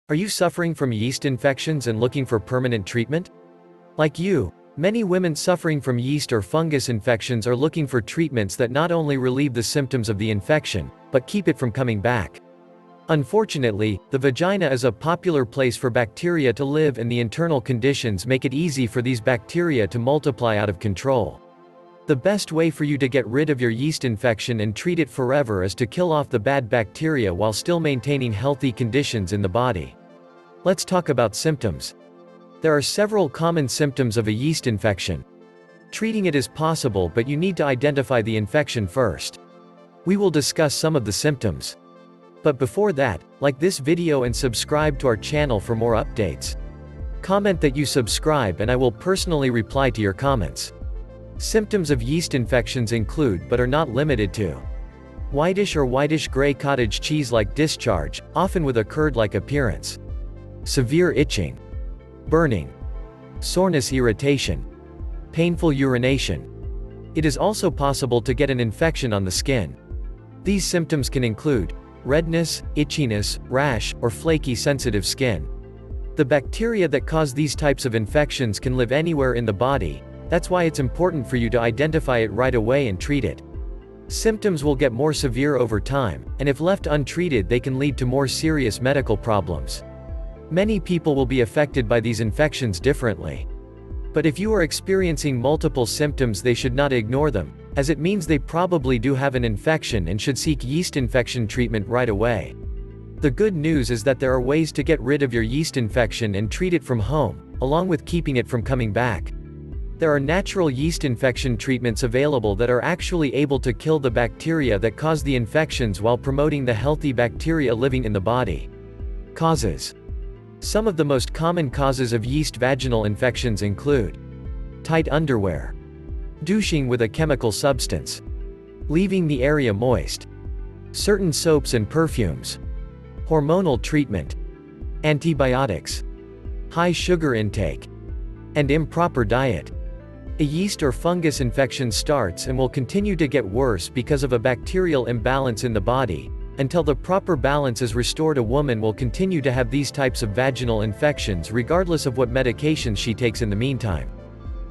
Are you suffering from yeast infections and looking for permanent treatment? Like you, many women suffering from yeast or fungus infections are looking for treatments that not only relieve the symptoms of the infection, but keep it from coming back. Unfortunately, the vagina is a popular place for bacteria to live, and the internal conditions make it easy for these bacteria to multiply out of control. The best way for you to get rid of your yeast infection and treat it forever is to kill off the bad bacteria while still maintaining healthy conditions in the body. Let's talk about symptoms. There are several common symptoms of a yeast infection. Treating it is possible, but you need to identify the infection first. We will discuss some of the symptoms. But before that, like this video and subscribe to our channel for more updates. Comment that you subscribe and I will personally reply to your comments. Symptoms of yeast infections include, but are not limited to, whitish or whitish-gray cottage cheese-like discharge, often with a curd-like appearance, severe itching, burning, soreness, irritation, painful urination. It is also possible to get an infection on the skin. These symptoms can include redness, itchiness, rash, or flaky sensitive skin. The bacteria that cause these types of infections can live anywhere in the body. That's why it's important for you to identify it right away and treat it. Symptoms will get more severe over time, and if left untreated they can lead to more serious medical problems. Many people will be affected by these infections differently. But if you are experiencing multiple symptoms, they should not ignore them, as it means they probably do have an infection and should seek yeast infection treatment right away. The good news is that there are ways to get rid of your yeast infection and treat it from home, along with keeping it from coming back. There are natural yeast infection treatments available that are actually able to kill the bacteria that cause the infections while promoting the healthy bacteria living in the body. Causes. Some of the most common causes of yeast vaginal infections include tight underwear, douching with a chemical substance, leaving the area moist, certain soaps and perfumes, hormonal treatment, antibiotics, high sugar intake, and improper diet. A yeast or fungus infection starts and will continue to get worse because of a bacterial imbalance in the body. Until the proper balance is restored, a woman will continue to have these types of vaginal infections regardless of what medications she takes in the meantime.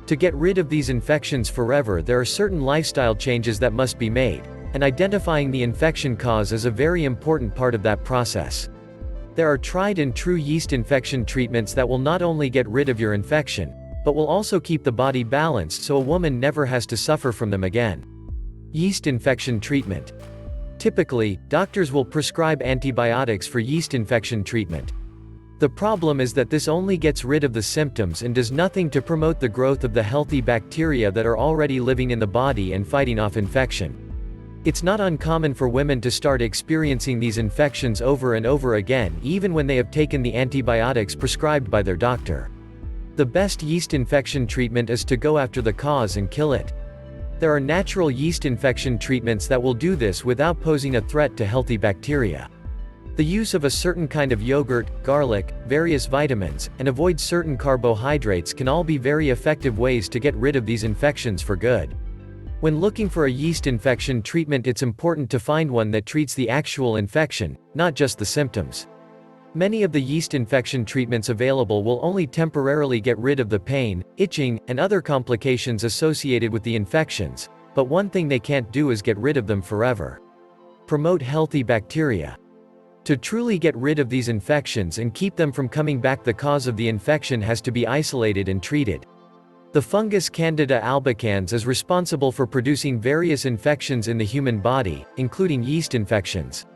To get rid of these infections forever, there are certain lifestyle changes that must be made, and identifying the infection cause is a very important part of that process. There are tried and true yeast infection treatments that will not only get rid of your infection, but will also keep the body balanced so a woman never has to suffer from them again. Yeast infection treatment. Typically, doctors will prescribe antibiotics for yeast infection treatment. The problem is that this only gets rid of the symptoms and does nothing to promote the growth of the healthy bacteria that are already living in the body and fighting off infection. It's not uncommon for women to start experiencing these infections over and over again, even when they have taken the antibiotics prescribed by their doctor. The best yeast infection treatment is to go after the cause and kill it. There are natural yeast infection treatments that will do this without posing a threat to healthy bacteria. The use of a certain kind of yogurt, garlic, various vitamins, and avoid certain carbohydrates can all be very effective ways to get rid of these infections for good. When looking for a yeast infection treatment, it's important to find one that treats the actual infection, not just the symptoms. Many of the yeast infection treatments available will only temporarily get rid of the pain, itching, and other complications associated with the infections, but one thing they can't do is get rid of them forever. Promote healthy bacteria. To truly get rid of these infections and keep them from coming back, the cause of the infection has to be isolated and treated. The fungus Candida albicans is responsible for producing various infections in the human body, including yeast infections.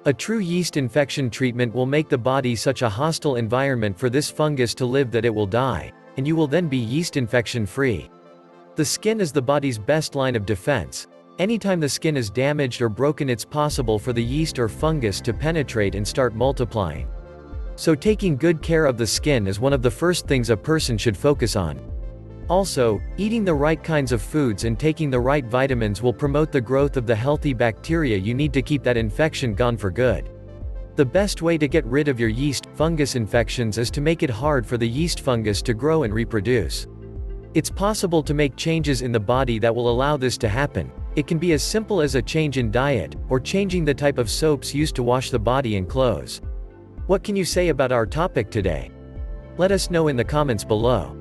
A true yeast infection treatment will make the body such a hostile environment for this fungus to live that it will die, and you will then be yeast infection free. The skin is the body's best line of defense. Anytime the skin is damaged or broken, it's possible for the yeast or fungus to penetrate and start multiplying. So taking good care of the skin is one of the first things a person should focus on. Also, eating the right kinds of foods and taking the right vitamins will promote the growth of the healthy bacteria you need to keep that infection gone for good. The best way to get rid of your yeast fungus infections is to make it hard for the yeast fungus to grow and reproduce. It's possible to make changes in the body that will allow this to happen, It can be as simple as a change in diet, or changing the type of soaps used to wash the body and clothes. What can you say about our topic today? Let us know in the comments below.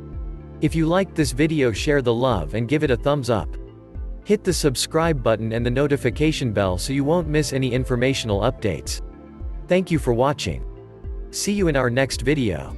If you liked this video, share the love and give it a thumbs up. Hit the subscribe button and the notification bell so you won't miss any informational updates. Thank you for watching. See you in our next video.